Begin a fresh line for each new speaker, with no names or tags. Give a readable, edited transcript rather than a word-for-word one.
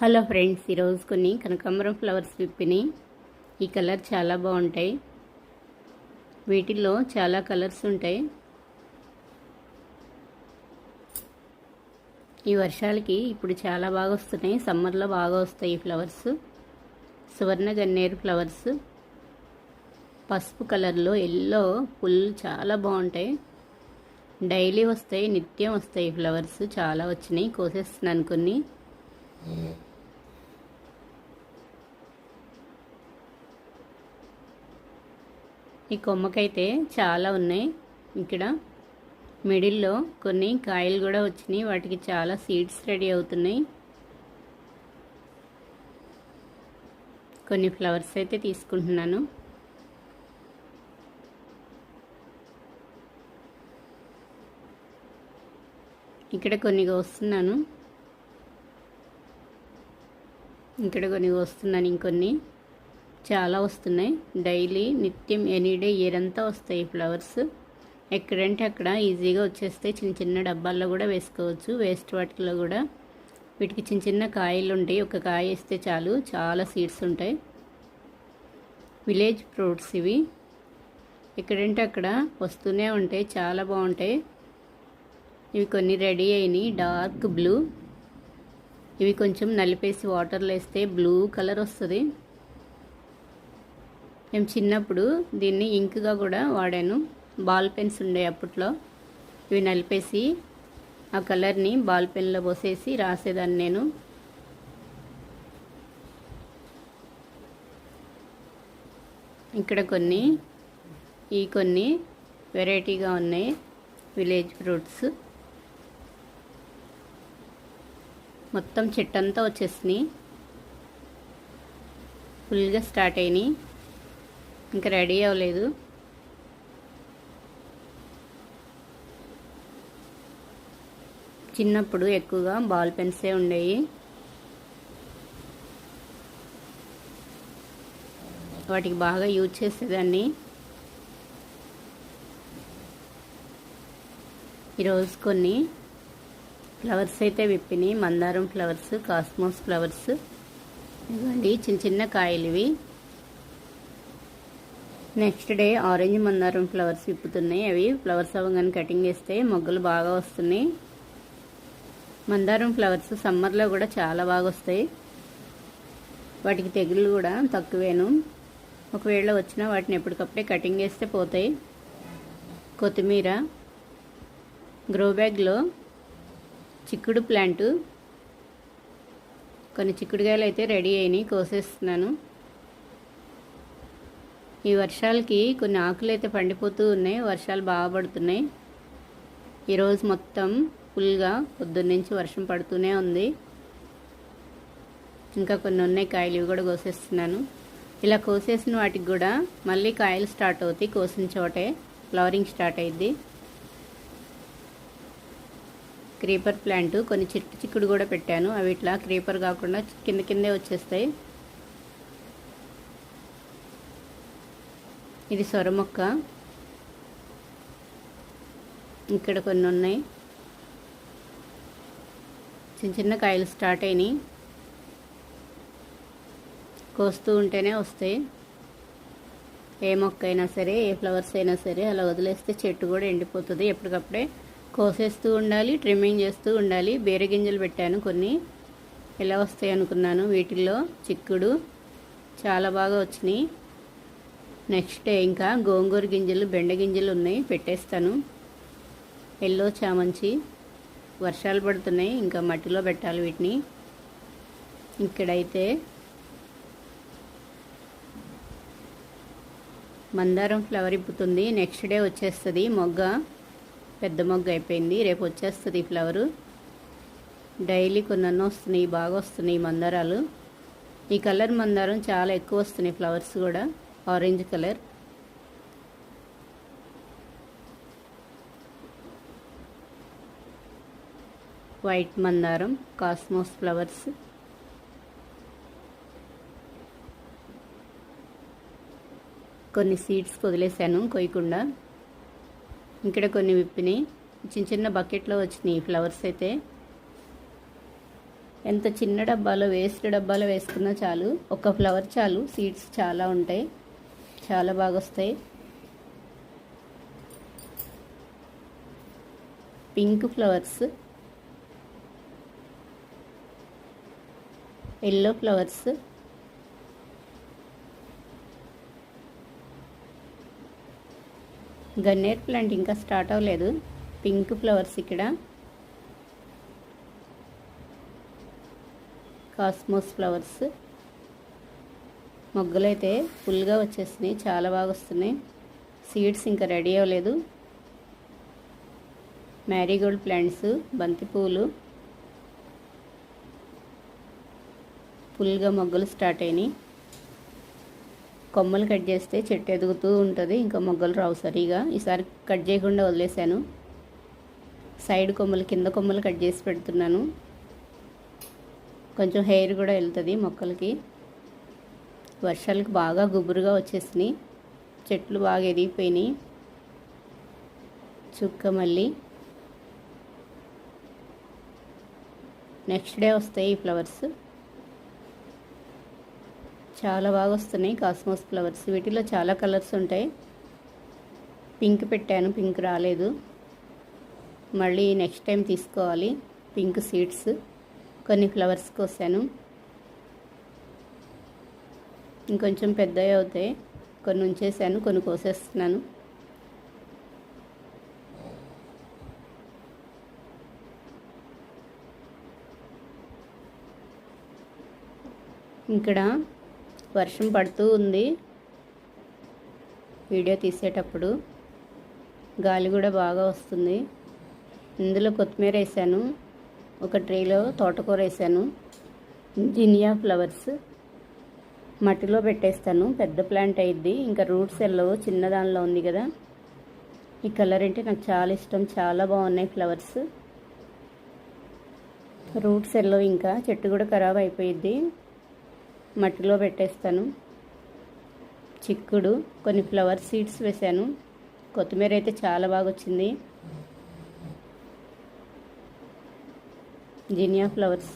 Hello friends, ఈరోజు కొన్ని కనకాంబరం ఫ్లవర్స్ విప్పిని. ఈ కలర్ చాలా బాగుంటాయి. వీటిల్లో చాలా కలర్స్ ఉంటాయి. ఈ వర్షాలకి ఇప్పుడు చాలా బాగా వస్తున్నాయి. సమ్మర్లో బాగా వస్తాయి ఈ ఫ్లవర్స్. సువర్ణ గన్నేరు ఫ్లవర్స్ పసుపు కలర్లో ఎల్లో ఫుల్ చాలా బాగుంటాయి. డైలీ వస్తాయి, నిత్యం వస్తాయి. ఫ్లవర్స్ చాలా వచ్చినాయి, కోసేస్తున్నాను కొన్ని. ఈ కొమ్మకైతే చాలా ఉన్నాయి. ఇక్కడ మిడిల్లో కొన్ని కాయలు కూడా వచ్చినాయి. వాటికి చాలా సీడ్స్ రెడీ అవుతున్నాయి. కొన్ని ఫ్లవర్స్ అయితే తీసుకుంటున్నాను. ఇక్కడ కొన్ని కోస్తున్నాను. ఇక్కడ కొన్ని కోస్తున్నాను. ఇంకొన్ని చాలా వస్తున్నాయి. డైలీ నిత్యం ఎనీడే ఇయర్ అంతా వస్తాయి ఫ్లవర్స్. ఎక్కడంటే అక్కడ ఈజీగా వచ్చేస్తాయి. చిన్న చిన్న డబ్బాల్లో కూడా వేసుకోవచ్చు. వేస్ట్ వాటిలో కూడా వీటికి చిన్న చిన్న కాయలు ఉంటాయి. ఒక కాయ వేస్తే చాలు, చాలా సీడ్స్ ఉంటాయి. విలేజ్ ఫ్రూట్స్ ఇవి. ఎక్కడంటే అక్కడ వస్తూనే ఉంటాయి, చాలా బాగుంటాయి. ఇవి కొన్ని రెడీ అయినాయి. Dark blue. ఇవి కొంచెం నలిపేసి వాటర్లో వేస్తే బ్లూ కలర్ వస్తుంది. మేము చిన్నప్పుడు దీన్ని ఇంక్గా కూడా వాడాను. బాల్ పెన్స్ ఉండే అప్పట్లో. ఇవి నలిపేసి ఆ కలర్ని బాల్ పెన్లో పోసేసి రాసేదాన్ని నేను. ఇక్కడ కొన్ని వెరైటీగా ఉన్నాయి విలేజ్ ఫ్రూట్స్. మొత్తం చెట్టంతా వచ్చేసినాయి. ఫుల్గా స్టార్ట్ అయినాయి. ఇంకా రెడీ అవ్వలేదు. చిన్నప్పుడు ఎక్కువగా బాల్ పెన్సే ఉండేవి. వాటికి బాగా యూజ్ చేసేదాన్ని. ఈరోజు కొన్ని ఫ్లవర్స్ అయితే విప్పినాయి. మందారం ఫ్లవర్స్, కాస్మోస్ ఫ్లవర్స్. ఇవ్వండి చిన్న చిన్న కాయలు ఇవి. నెక్స్ట్ డే ఆరెంజ్ మందారం ఫ్లవర్స్ విప్పుతున్నాయి. అవి ఫ్లవర్స్ అవ్వగానే కటింగ్ చేస్తే మొగ్గలు బాగా వస్తున్నాయి. మందారం ఫ్లవర్స్ సమ్మర్లో కూడా చాలా బాగా వస్తాయి. వాటికి తెగులు కూడా తక్కువేను. ఒకవేళ వచ్చినా వాటిని ఎప్పటికప్పుడే కటింగ్ చేస్తే పోతాయి. కొత్తిమీర. గ్రో బ్యాగ్లో చిక్కుడు ప్లాంటు. కొన్ని చిక్కుడుకాయలు అయితే రెడీ అయినాయి, కోసేస్తున్నాను. ఈ వర్షాలకి కొన్ని ఆకులు అయితే పండిపోతూ ఉన్నాయి. వర్షాలు బాగా పడుతున్నాయి. ఈరోజు మొత్తం ఫుల్గా పొద్దున్నుంచి వర్షం పడుతూనే ఉంది. ఇంకా కొన్ని ఉన్నాయి కాయలు, ఇవి కూడా కోసేస్తున్నాను. ఇలా కోసేసిన వాటికి కూడా మళ్ళీ కాయలు స్టార్ట్ అవుతాయి. కోసిన చోటే ఫ్లవరింగ్ స్టార్ట్ అయ్యిద్ది. క్రీపర్ ప్లాంట్ కొన్ని చిక్కుడు కూడా పెట్టాను. అవి ఇట్లా క్రీపర్ కాకుండా కిందే వచ్చేస్తాయి. ఇది సొర మొక్క. ఇక్కడ కొన్ని ఉన్నాయి. చిన్న చిన్న కాయలు స్టార్ట్ అయినాయి. కోస్తూ ఉంటేనే వస్తాయి. ఏ మొక్క అయినా సరే, ఏ ఫ్లవర్స్ అయినా సరే అలా వదిలేస్తే చెట్టు కూడా ఎండిపోతుంది. ఎప్పటికప్పుడే కోసేస్తూ ఉండాలి, ట్రిమ్మింగ్ చేస్తూ ఉండాలి. బేర గింజలు పెట్టాను కొన్ని. ఎలా వస్తాయి అనుకున్నాను. వీటిల్లో చిక్కుడు చాలా బాగా వచ్చినాయి. నెక్స్ట్ డే ఇంకా గోంగూర గింజలు, బెండ గింజలు ఉన్నాయి, పెట్టేస్తాను. ఎల్లో చామంచి. వర్షాలు పడుతున్నాయి, ఇంకా మట్టిలో పెట్టాలి వీటిని. ఇక్కడైతే మందారం ఫ్లవర్ ఇప్పుతుంది. నెక్స్ట్ డే వచ్చేస్తుంది మొగ్గ. పెద్ద మొగ్గ అయిపోయింది. రేపు వచ్చేస్తుంది ఈ ఫ్లవరు. డైలీ కొన్ని వస్తున్నాయి, బాగా వస్తున్నాయి మందారాలు. ఈ కలర్ మందారం చాలా ఎక్కువ వస్తున్నాయి ఫ్లవర్స్ కూడా. Orange colour. వైట్ మందారం, కాస్మోస్ ఫ్లవర్స్. కొన్ని సీడ్స్ వదిలేసాను కొయ్యకుండా. ఇక్కడ కొన్ని విప్పినాయి. చిన్న చిన్న బకెట్లో వచ్చినాయి ఫ్లవర్స్ అయితే. ఎంత చిన్న డబ్బాలో వేస్ట్ డబ్బాలో వేసుకున్నా చాలు, ఒక ఫ్లవర్ చాలు, సీడ్స్ చాలా ఉంటాయి, చాలా బాగా వస్తాయి. పింక్ ఫ్లవర్స్, ఎల్లో ఫ్లవర్స్, గన్నేరు ప్లాంట్ ఇంకా స్టార్ట్ అవ్వలేదు. పింక్ ఫ్లవర్స్ ఇక్కడ, కాస్మోస్ ఫ్లవర్స్. మొగ్గలు అయితే ఫుల్గా వచ్చేసినాయి, చాలా బాగా వస్తున్నాయి. సీడ్స్ ఇంకా రెడీ అవ్వలేదు. మ్యారీగోల్డ్ ప్లాంట్స్, బంతి పువ్వులు ఫుల్గా మొగ్గలు స్టార్ట్ అయినాయి. కొమ్మలు కట్ చేస్తే చెట్టు ఎదుగుతూ ఉంటుంది, ఇంకా మొగ్గలు రావు సరిగా. ఈసారి కట్ చేయకుండా వదిలేశాను. సైడ్ కొమ్మలు, కింద కొమ్మలు కట్ చేసి పెడుతున్నాను. కొంచెం హెయిర్ కూడా వెళ్తుంది మొక్కలకి. వర్షాలకు బాగా గుబురుగా వచ్చేసినాయి, చెట్లు బాగా ఎదిగిపోయినాయి. చుక్క మళ్ళీ నెక్స్ట్ డే వస్తాయి ఈ ఫ్లవర్స్. చాలా బాగా వస్తున్నాయి కాస్మోస్ ఫ్లవర్స్. వీటిలో చాలా కలర్స్ ఉంటాయి. పింక్ పెట్టాను, పింక్ రాలేదు. మళ్ళీ నెక్స్ట్ టైం తీసుకోవాలి పింక్ సీడ్స్. కొన్ని ఫ్లవర్స్ కోసాను, ఇంకొంచెం పెద్దవి అవుతాయి. కొన్ని ఉంచేసాను, కొన్ని కోసేస్తున్నాను. ఇక్కడ వర్షం పడుతూ ఉంది వీడియో తీసేటప్పుడు, గాలి కూడా బాగా వస్తుంది. ఇందులో కొత్తిమీర వేసాను, ఒక ట్రేలో తోటకూర వేసాను. జినియా ఫ్లవర్స్ మట్టిలో పెట్టేస్తాను, పెద్ద ప్లాంట్ అయ్యిద్ది. ఇంకా రూట్స్ ఎల్లో చిన్న దానిలో ఉంది కదా. ఈ కలర్ అంటే నాకు చాలా ఇష్టం, చాలా బాగున్నాయి ఫ్లవర్స్. రూట్స్ ఎల్లో, ఇంకా చెట్టు కూడా ఖరాబ్ అయిపోయిద్ది, మట్టిలో పెట్టేస్తాను. చిక్కుడు, కొన్ని ఫ్లవర్ సీడ్స్ వేసాను. కొత్తిమీర అయితే చాలా బాగా వచ్చింది. జినియా ఫ్లవర్స్